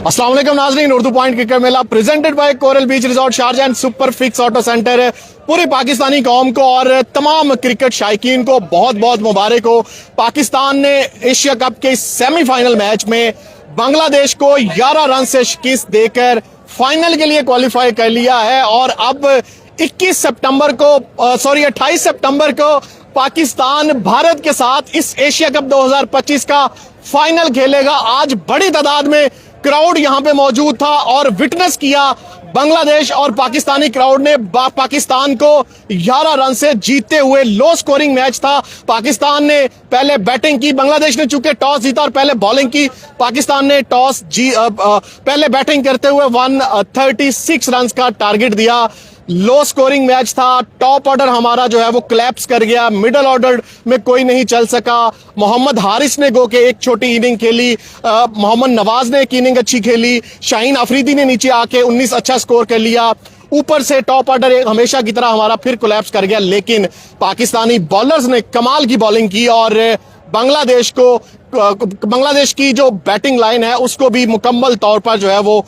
अस्सलाम वालेकुम नाज़रीन, Urdu point cricket Mela presented by coral beach resort Sharjah and super fix auto centre. पूरी पाकिस्तानी कौम को और तमाम क्रिकेट शायकीन को बहुत बहुत मुबारक हो। पाकिस्तान ने एशिया कप के सेमीफाइनल मैच में बांग्लादेश को 11 रन से शिकस्त देकर फाइनल के लिए क्वालिफाई कर लिया है और अब 28 सितंबर को पाकिस्तान भारत के साथ इस एशिया कप 2025 का फाइनल खेलेगा। आज बड़ी तादाद में क्राउड यहां पे मौजूद था और विटनेस किया बांग्लादेश और पाकिस्तानी क्राउड ने पाकिस्तान को 11 रन से जीतते हुए। लो स्कोरिंग मैच था। पाकिस्तान ने पहले बैटिंग की, बांग्लादेश ने चूंकि टॉस जीता और पहले बॉलिंग की। पाकिस्तान ने पहले बैटिंग करते हुए 136 रन का टारगेट दिया। लो स्कोरिंग मैच था। टॉप ऑर्डर हमारा जो है वो क्लैप्स कर गया, मिडल ऑर्डर में कोई नहीं चल सका। मोहम्मद हारिस ने गो के एक छोटी इनिंग खेली, मोहम्मद नवाज ने एक इनिंग अच्छी खेली, शाहीन अफरीदी ने नीचे आके 19 अच्छा स्कोर कर लिया। ऊपर से टॉप ऑर्डर हमेशा की तरह हमारा फिर कोलैप्स कर गया, लेकिन पाकिस्तानी बॉलर्स ने कमाल की बॉलिंग की और बांग्लादेश की जो बैटिंग लाइन है उसको भी मुकम्मल तौर पर जो है वो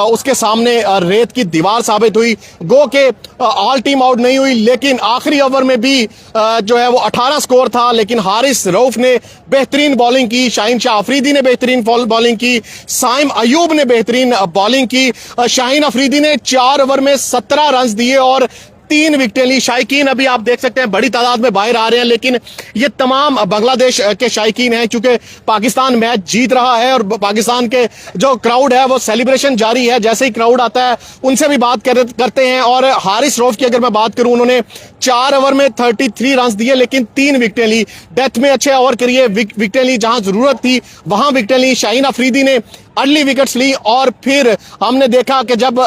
उसके सामने रेत की दीवार साबित हुई। गो के ऑल टीम आउट नहीं हुई, लेकिन आखिरी ओवर में भी जो है वो 18 स्कोर था, लेकिन हारिस रऊफ ने बेहतरीन बॉलिंग की, शाहीन शाह अफरीदी ने बेहतरीन बॉलिंग की, साइम अयूब ने बेहतरीन बॉलिंग की। शाहीन अफरीदी ने 4 ओवर में 17 रन दिए और 3 विकेटें ली। शायकीन अभी आप देख सकते हैं बड़ी तादाद में बाहर आ रहे हैं, लेकिन ये तमाम बांग्लादेश के शायकीन हैं क्योंकि पाकिस्तान मैच जीत रहा है और पाकिस्तान के जो क्राउड है वो सेलिब्रेशन जारी है। जैसे ही क्राउड आता है उनसे भी बात करते हैं। और हारिस रऊफ की अगर मैं बात करूं, उन्होंने 4 ओवर में 33 रन दिए लेकिन 3 विकेटें ली। डेथ में अच्छे ओवर करिए, विकेटें ली, जहां जरूरत थी वहां विकेटें ली। शाहीन अफरीदी ने अर्ली विकेट्स ली और फिर हमने देखा कि जब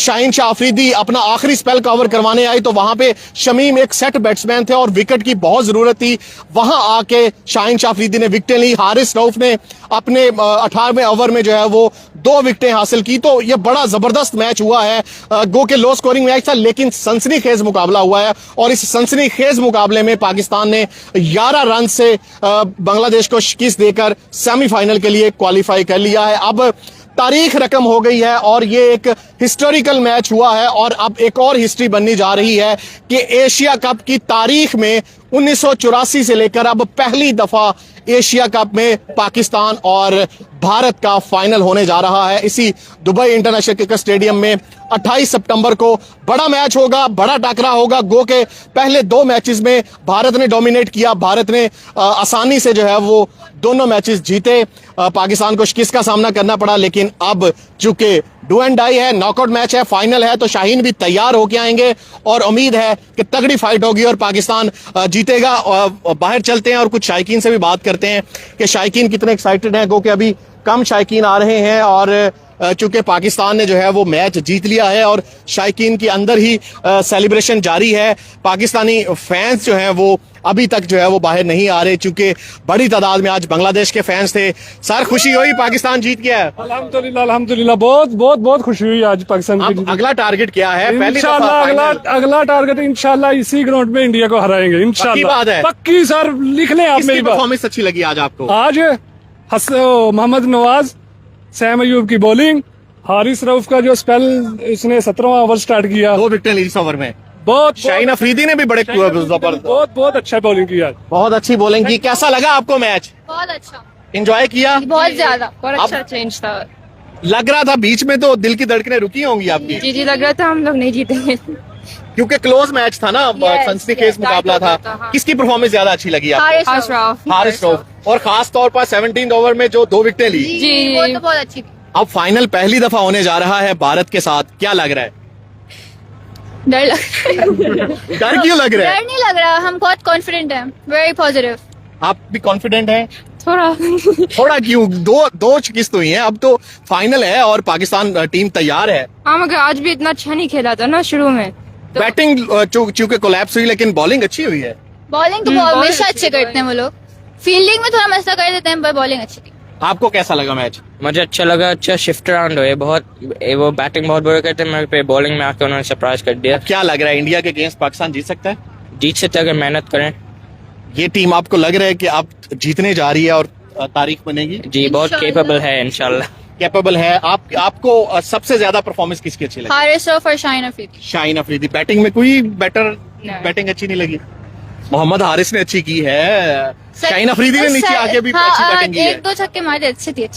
शाहीन शाह अफरीदी अपना आखिरी स्पेल कवर करवाने आई तो वहां पे शमीम एक सेट बैट्समैन थे और विकेट की बहुत जरूरत थी। वहां आके शाहीन शाह अफरीदी ने विकेटें ली। हारिस रऊफ ने अपने 18वें ओवर में जो है वो 2 विकेटें हासिल की। तो ये बड़ा जबरदस्त मैच हुआ है। गो के लो स्कोरिंग मैच था, लेकिन सनसनीखेज मुकाबला हुआ है और इस सनसनीखेज मुकाबले में पाकिस्तान ने 11 रन से बांग्लादेश को शिकस्त देकर सेमीफाइनल के लिए क्वालिफाई कर लिया है। अब तारीख रकम हो गई है और ये एक हिस्टोरिकल मैच हुआ है और अब एक और हिस्ट्री बननी जा रही है कि एशिया कप की तारीख में 1984 से लेकर अब पहली दफा एशिया कप में पाकिस्तान और भारत का फाइनल होने जा रहा है। इसी दुबई इंटरनेशनल क्रिकेट स्टेडियम में 28 सितंबर को बड़ा मैच होगा, बड़ा टकरा होगा। गो के पहले 2 मैचेस में भारत ने डोमिनेट किया, भारत ने आसानी से जो है वो दोनों मैचेस जीते। पाकिस्तान को शिकस्त का सामना करना पड़ा, लेकिन अब चूंकि डू एंड डाई है, नॉकआउट मैच है, फाइनल है, तो शाहीन भी तैयार होके आएंगे और उम्मीद है कि तगड़ी फाइट होगी और पाकिस्तान जीतेगा। बाहर चलते हैं और कुछ शायकीन से भी बात करते हैं कि शायकीन कितने एक्साइटेड हैं। गो के अभी कम शायकीन आ रहे हैं और चूंकि पाकिस्तान ने जो है वो मैच जीत लिया है और शायकीन के अंदर ही सेलिब्रेशन जारी है। पाकिस्तानी फैंस जो हैं वो अभी तक जो है वो बाहर नहीं आ रहे, चूंकि बड़ी तादाद में आज बांग्लादेश के फैंस थे। सर, खुशी हुई पाकिस्तान जीत गया है? अल्हम्दुलिल्लाह, अल्हम्दुलिल्लाह, बहुत खुशी हुई आज पाकिस्तान की। अगला टारगेट क्या है? अगला टारगेट इंशाल्लाह इसी ग्राउंड में इंडिया को हराएंगे इंशाल्लाह। पक्की सर, लिख लें आप मेरी बात। परफॉर्मेंस अच्छी लगी आज आपको? आज मोहम्मद नवाज, सैम अयूब की बॉलिंग, हारिस रऊफ का जो स्पेल इसने 17वां ओवर स्टार्ट किया, 2 विकेटें ली इस ओवर में। बहुत शाहीन अफरीदी ने भी बड़े बहुत अच्छा बॉलिंग किया, बहुत अच्छी बॉलिंग की। कैसा लगा आपको मैच? बहुत अच्छा, एंजॉय किया? बहुत ज्यादा, बहुत अच्छा चेंज था। लग रहा था बीच में तो दिल की धड़कनें रुकी होंगी आपकी? जी, लग रहा था हम लोग नहीं जीतेंगे क्योंकि क्लोज मैच था ना, सनसनीखेज मुकाबला था। हाँ। किसकी परफॉर्मेंस ज्यादा अच्छी लगी आपको? हारिस रऊफ, और खास तौर पर 17 ओवर में जो 2 विकेटें ली, जी वो तो बहुत अच्छी। अब फाइनल पहली दफा होने जा रहा है भारत के साथ, क्या लग रहा है? डर लग रहा है। डर क्यों लग रहा है? डर नहीं लग रहा, हम बहुत कॉन्फिडेंट हैं, वेरी पॉजिटिव। आप भी कॉन्फिडेंट हैं? थोड़ा क्यों? दो शिकस्त हुई है, अब तो फाइनल है और पाकिस्तान टीम तैयार है। हाँ, मगर आज भी इतना अच्छा नहीं खेला था ना शुरू में तो। बैटिंग चूंकि कोलैप्स हुई, लेकिन बॉलिंग अच्छी हुई है। बॉलिंग तो हमेशा अच्छे करते हैं वो लोग, फील्डिंग में थोड़ा मसला कर देते हैं, पर बॉलिंग अच्छी थी। आपको कैसा लगा मैच? मुझे अच्छा लगा, अच्छा शिफ्ट अराउंड हुए, वो बैटिंग बहुत बुरा करते हैं, मेरे बॉलिंग में आके उन्होंने सरप्राइज कर दिया। क्या लग रहा है, इंडिया के अगेंस्ट पाकिस्तान जीत सकता है? जीत सकते अगर मेहनत करें। ये टीम आपको लग रहा है कि आप जीतने जा रही है और तारीख बनेगी? जी, बहुत केपेबल है इंशाल्लाह। कैपेबल है। आपको सबसे ज्यादा परफॉर्मेंस किसकी अच्छी लगी? हारिस रऊफ और शाहीन अफरीदी। शाहीन अफरीदी। बैटिंग में कोई बेटर बैटिंग अच्छी नहीं लगी? मोहम्मद हारिस ने अच्छी की है, शाहीन अफरीदी ने नीचे आके भी अच्छी बैटिंग की है। एक दो छक्के मारे, अच्छी थी।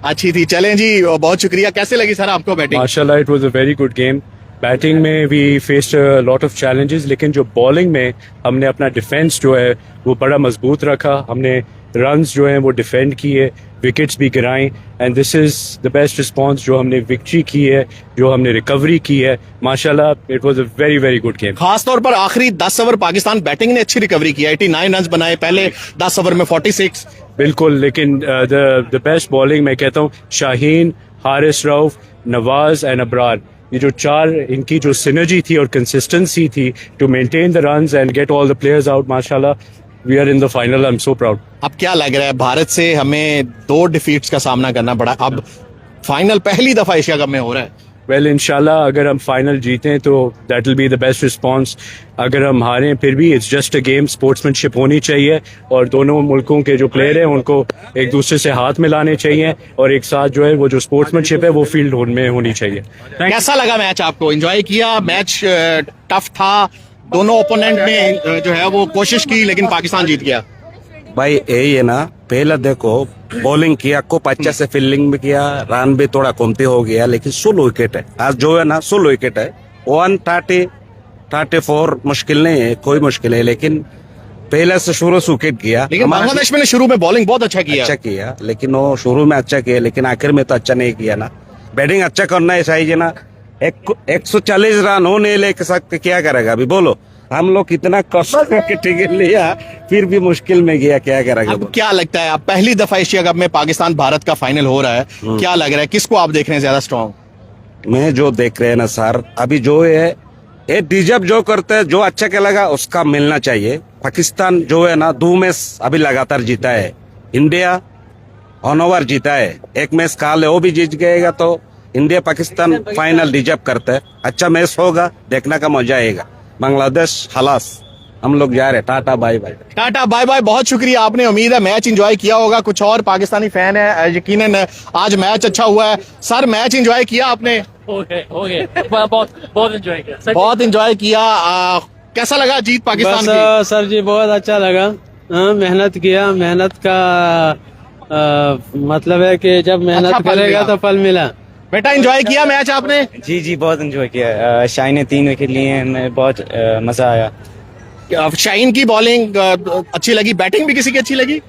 अच्छी थी। चलें जी, बहुत शुक्रिया। कैसे लगी सर आपको बैटिंग? माशाल्लाह, it was a very good game. Batting में we faced a lot of challenges, लेकिन जो बॉलिंग में हमने अपना डिफेंस जो है वो बड़ा मजबूत रखा। हमने रन्स जो हैं वो डिफेंड किए, विकेट्स भी गिराई, and this is the best response जो हमने विक्ट्री की है, जो हमने रिकवरी की है। माशाल्लाह, it was a very very good game. खास तौर पर आखिरी 10 ओवर पाकिस्तान बैटिंग ने अच्छी रिकवरी की, 89 रन बनाए पहले 10 ओवर में 46। बिल्कुल, लेकिन द बेस्ट बॉलिंग मैं कहता हूँ शाहीन, हारिस रऊफ, नवाज एंड अबरार, ये जो चार, इनकी जो सिनर्जी थी और कंसिस्टेंसी थी to maintain the runs and get all the players out, माशाल्लाह we are in the final. I am so proud. अब क्या लग रहा है, भारत से हमें 2 डिफीट्स का सामना करना पड़ा, अब फाइनल पहली दफा एशिया कप में हो रहा है। वेल, इंशाल्लाह अगर हम फाइनल जीतें तो that will be the best response. अगर हम हारें फिर भी it's just a game, sportsmanship होनी चाहिए और दोनों मुल्कों के जो प्लेयर हैं उनको एक दूसरे से हाथ मिलाने चाहिए और एक साथ जो है वो जो स्पोर्ट्समैनशिप है वो फील्ड में होनी चाहिए। कैसा लगा मैच आपको? एंजॉय किया? मैच टफ था, दोनों ओपोनेंट ने जो है वो कोशिश की, लेकिन पाकिस्तान जीत गया। भाई यही है ना, पहले देखो बॉलिंग किया, खूब अच्छा से फील्डिंग भी किया, रन भी थोड़ा कमती हो गया, लेकिन 16 विकेट है आज जो है ना, 16 विकेट है। 134 मुश्किल नहीं है, कोई मुश्किल है, लेकिन पहले से शुरू से विकेट किया। लेकिन बांग्लादेश में शुरू में बॉलिंग बहुत अच्छा किया, लेकिन वो शुरू में अच्छा किया, लेकिन आखिर में तो अच्छा नहीं किया ना। बैटिंग अच्छा करना है चाहिए ना। 140 रन हो नहीं ले सकते, क्या करेगा अभी बोलो? हम लोग कितना कष्ट करके टिकट लिया, फिर भी मुश्किल में गया, क्या करेगा? अब क्या लगता है, अब पहली दफा एशिया कप में पाकिस्तान भारत का फाइनल हो रहा है, क्या लग रहा है, किसको आप देख रहे हैं ज्यादा स्ट्रॉन्ग? मैं जो देख रहे हैं ना सर, अभी जो है ये डिजर्व जो करते हैं, जो अच्छा खेलेगा उसका मिलना चाहिए। पाकिस्तान जो है ना 2 मैच अभी लगातार जीता है, इंडिया ऑन ओवर जीता है, एक मैच काल है वो भी जीत गएगा, तो इंडिया पाकिस्तान फाइनल डिजर्व करता है। अच्छा मैच होगा, देखने का मजा आएगा। बांग्लादेश खलास, हम लोग जा रहे हैं, टाटा बाय बाय। टाटा बाय बाय। बहुत शुक्रिया आपने, उम्मीद है मैच एंजॉय किया होगा। कुछ और पाकिस्तानी फैन है, यकीनन आज मैच अच्छा हुआ है। सर, मैच एंजॉय किया आपने? हो गए बहुत एंजॉय किया, बहुत एंजॉय किया। कैसा लगा जीत पाकिस्तान की? सर जी बहुत अच्छा लगा। मेहनत किया, मेहनत का मतलब है कि जब मेहनत अच्छा फल करेगा मिला। तो फल मिला। बेटा, एंजॉय किया मैच आपने? जी बहुत एंजॉय किया। शाहीन ने 3 विकेट लिए हैं, बहुत मजा आया। शाहीन की बॉलिंग अच्छी लगी, बैटिंग भी किसी की अच्छी लगी?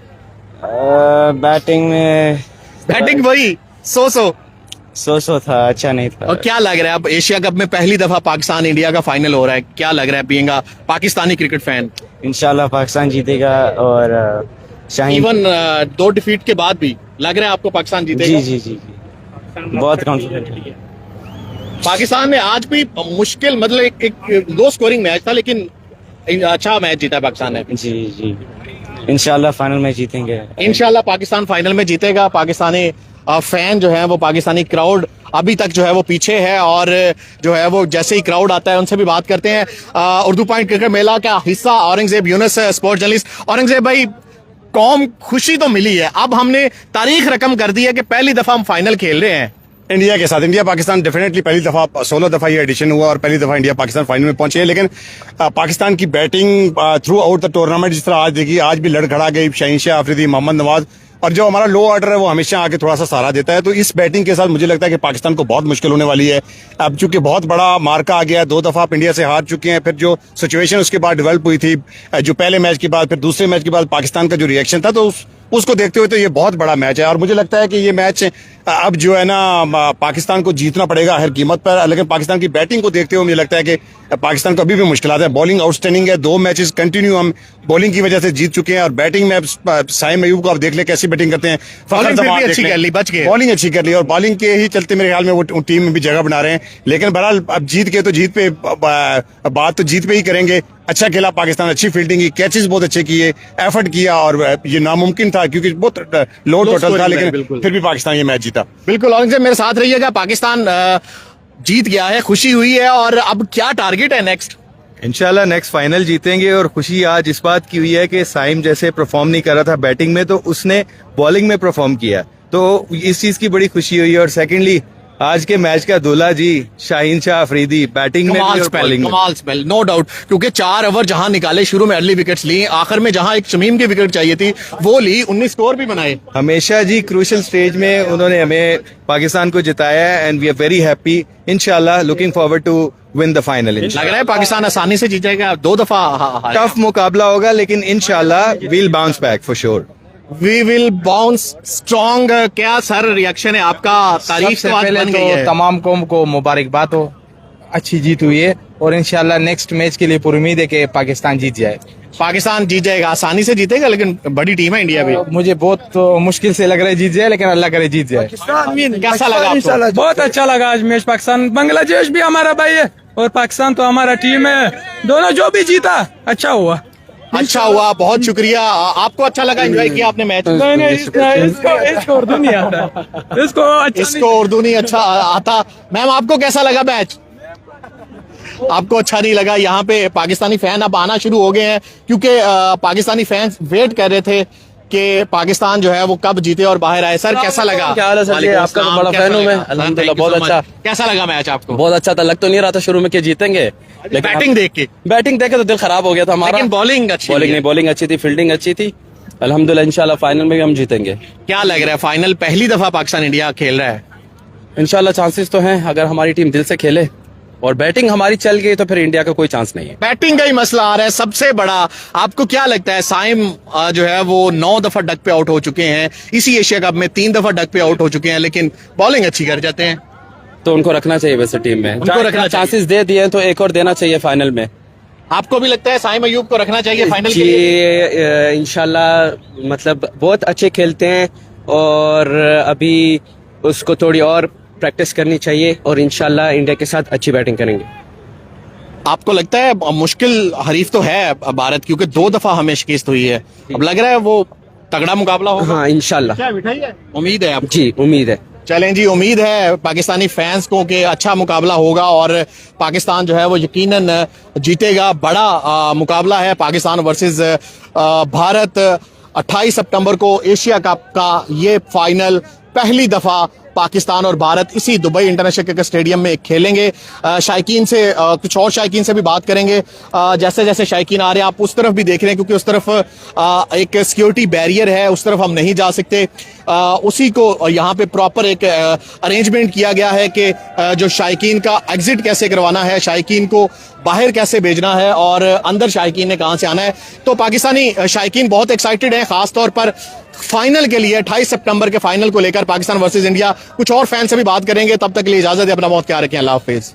बैटिंग में बैटिंग वही सो था, अच्छा नहीं था। और क्या लग रहा है, अब एशिया कप में पहली दफा पाकिस्तान इंडिया का फाइनल हो रहा है, क्या लग रहा है बीइंग पाकिस्तानी क्रिकेट फैन? इंशाल्लाह पाकिस्तान जीतेगा और शाहीन इवन 2 डिफीट के बाद भी लग रहा है आपको पाकिस्तान जीतेगा? जी बहुत कॉन्फिडेंट। पाकिस्तान ने आज भी मुश्किल, मतलब एक लो स्कोरिंग मैच था, लेकिन अच्छा मैच जीता पाकिस्तान ने। जी इंशाल्लाह फाइनल में जीतेंगे। इंशाल्लाह पाकिस्तान फाइनल में जीतेगा। पाकिस्तानी फैन जो है वो, पाकिस्तानी क्राउड अभी तक जो है वो पीछे है, और जो है वो जैसे ही क्राउड आता है उनसे भी बात करते हैं। उर्दू पॉइंट क्रिकेट मेला का हिस्सा औरंगजेब यूनुस, स्पोर्ट्स जर्नलिस्ट। औरंगजेब भाई, कौम खुशी तो मिली है, अब हमने तारीख रकम कर दी है कि पहली दफा हम फाइनल खेल रहे हैं इंडिया के साथ। इंडिया पाकिस्तान डेफिनेटली पहली दफा, 16 दफा ये एडिशन हुआ और पहली दफा इंडिया पाकिस्तान फाइनल में पहुंचे हैं। लेकिन पाकिस्तान की batting through out the tournament, जिस तरह आज देखिए, आज भी लड़खड़ा गई शाहीन अफरीदी, मोहम्मद नवाज, और जो हमारा लो ऑर्डर है वो हमेशा आके थोड़ा सा सहारा देता है। तो इस बैटिंग के साथ मुझे लगता है कि पाकिस्तान को बहुत मुश्किल होने वाली है। अब चूंकि बहुत बड़ा मार्का आ गया, 2 दफा आप इंडिया से हार चुके हैं, फिर जो सिचुएशन उसके बाद डेवलप हुई थी, जो पहले मैच के बाद, फिर दूसरे मैच के बाद पाकिस्तान का जो रिएक्शन था, तो उसको देखते हुए तो ये बहुत बड़ा मैच है। और मुझे लगता है कि ये मैच अब जो है ना पाकिस्तान को जीतना पड़ेगा हर कीमत पर। लेकिन पाकिस्तान की बैटिंग को देखते हुए मुझे लगता है कि पाकिस्तान को अभी भी मुश्किल है। बॉलिंग आउटस्टैंडिंग है, 2 मैचेस कंटिन्यू हम बॉलिंग की वजह से जीत चुके हैं, और बैटिंग में साइम अयूब को आप देख ले कैसी बैटिंग करते हैं। बॉलिंग अच्छी कर ली, बच गए। बॉलिंग अच्छी कर ली, और बॉलिंग के ही चलते मेरे ख्याल में वो टीम में भी जगह बना रहे हैं। लेकिन बहरहाल अब जीत गए तो जीत पे बात तो जीत पे ही करेंगे। अच्छा खेला पाकिस्तान, अच्छी फील्डिंग की, कैचेस बहुत अच्छे किए, एफर्ट किया, और ये नामुमकिन था क्योंकि बहुत लो टोटल था, लेकिन फिर भी पाकिस्तान ये मैच जीता। बिल्कुल, औरंगजेब मेरे साथ रहिएगा। पाकिस्तान जीत गया है, खुशी हुई है, और अब क्या टारगेट है नेक्स्ट? इंशाल्लाह नेक्स्ट फाइनल जीतेंगे। और खुशी आज इस बात की हुई है कि साइम जैसे परफॉर्म नहीं कर रहा था बैटिंग में, तो उसने बॉलिंग में परफॉर्म किया। तो इस चीज की बड़ी खुशी हुई है। और सेकेंडली आज के मैच का दूल्हा जी शाहीन शाह अफरीदी बैटिंग में भी कमाल और स्पेल, बॉलिंग में। कमाल स्पेल, नो डाउट, क्योंकि 4 ओवर जहां निकाले, शुरू में अर्ली विकेट्स ली, आखिर में जहां एक शमीम की विकेट चाहिए थी वो ली, 19 स्कोर भी बनाए। हमेशा जी क्रूशल स्टेज में उन्होंने हमें पाकिस्तान को जिताया है and we are very happy. इंशाल्लाह looking forward to win the final. लग रहा है पाकिस्तान आसानी से जीतेगा, 2 दफा टफ मुकाबला होगा लेकिन इंशाल्लाह we'll bounce back for sure. We will bounce strong. क्या सर रिएक्शन है आपका? तारीख सबसे तो आज पहले बन गई तो है। तमाम कौम को मुबारकबाद हो, अच्छी जीत हुई है और इंशाल्लाह नेक्स्ट मैच के लिए पूरी उम्मीद है कि पाकिस्तान जीत जाए। पाकिस्तान जीत जाएगा, आसानी से जीतेगा, लेकिन बड़ी टीम है इंडिया भी। मुझे बहुत मुश्किल से लग रहा है जीत जाए, लेकिन अल्लाह करे जीत जाए। कैसा लगा आपको? बहुत अच्छा लगा आज मैच। पाकिस्तान, बांग्लादेश भी हमारा भाई है और पाकिस्तान तो हमारा टीम है, दोनों जो भी जीता अच्छा हुआ। अच्छा हुआ, बहुत शुक्रिया। आपको अच्छा लगा, एंजॉय किया आपने मैच? इसको उर्दू नहीं आता, इसको उर्दू नहीं अच्छा आता। मैम आपको कैसा लगा मैच? आपको अच्छा नहीं लगा? यहाँ पे पाकिस्तानी फैन अब आना शुरू हो गए हैं, क्योंकि पाकिस्तानी फैंस वेट कर रहे थे कि पाकिस्तान जो है वो कब जीते और बाहर आए। सर कैसा लगा? क्या हाल है सर? आपका तो बड़ा फैन हूं मैं, अल्हम्दुलिल्लाह बहुत अच्छा। कैसा लगा मैच आपको? बहुत अच्छा था, लग तो नहीं रहा था शुरू में कि जीतेंगे, लेकिन बैटिंग देख के, बैटिंग देखे तो दिल खराब हो गया था हमारा। लेकिन बॉलिंग अच्छी, बॉलिंग नहीं, बॉलिंग अच्छी थी, फील्डिंग अच्छी थी। अल्हम्दुलिल्लाह इंशाल्लाह फाइनल में भी हम जीतेंगे। क्या लग रहा है? फाइनल पहली दफा पाकिस्तान इंडिया खेल रहा है। इंशाल्लाह चांसेस तो हैं, अगर हमारी टीम दिल से खेले और बैटिंग हमारी चल गई तो फिर इंडिया का कोई चांस नहीं है। बैटिंग का ही मसला आ रहा है सबसे बड़ा। आपको क्या लगता है? साइम जो है वो 9 दफा डक पे आउट हो चुके हैं, इसी एशिया कप में 3 दफा डक पे आउट हो चुके हैं, लेकिन बॉलिंग अच्छी कर जाते हैं। तो उनको रखना चाहिए वैसे टीम में, उनको रखना चांसेस दे दिए तो एक और देना चाहिए फाइनल में। आपको भी लगता है साइम अयूब को रखना चाहिए फाइनल के जी लिए? इंशाल्लाह, मतलब बहुत अच्छे खेलते हैं और अभी उसको थोड़ी और प्रैक्टिस करनी चाहिए और इंशाल्लाह इंडिया के साथ अच्छी बैटिंग करेंगे। आपको लगता है मुश्किल हरीफ तो है भारत, क्योंकि 2 दफा हमें शिकस्त हुई है, अब लग रहा है वो तगड़ा मुकाबला होगा? हाँ इंशाल्लाह, क्या मिठाई है? उम्मीद है आपको? जी उम्मीद है। चलें जी, उम्मीद है पाकिस्तानी फैंस को कि अच्छा मुकाबला होगा और पाकिस्तान जो है वो यकीनन जीतेगा। बड़ा मुकाबला है पाकिस्तान वर्सेस भारत। 28 सितंबर को एशिया कप का ये फाइनल पहली दफा पाकिस्तान और भारत इसी दुबई इंटरनेशनल क्रिकेट स्टेडियम में खेलेंगे। शायकीन से कुछ और शायकीन से भी बात करेंगे। जैसे जैसे शायकीन आ रहे हैं, आप उस तरफ भी देख रहे हैं, क्योंकि उस तरफ एक सिक्योरिटी बैरियर है, उस तरफ हम नहीं जा सकते। उसी को यहाँ पे प्रॉपर एक अरेंजमेंट किया गया है कि जो शायकीन का एग्जिट कैसे करवाना है, शायकीन को बाहर कैसे भेजना है और अंदर शायकीन ने कहाँ से आना है। तो पाकिस्तानी शायकीन बहुत एक्साइटेड है, खासतौर पर फाइनल के लिए, 28 सितंबर के फाइनल को लेकर पाकिस्तान वर्सेस इंडिया। कुछ और फैन से भी बात करेंगे, तब तक के लिए इजाजत है, अपना बहुत ख्याल रखें, अल्लाह हाफिज।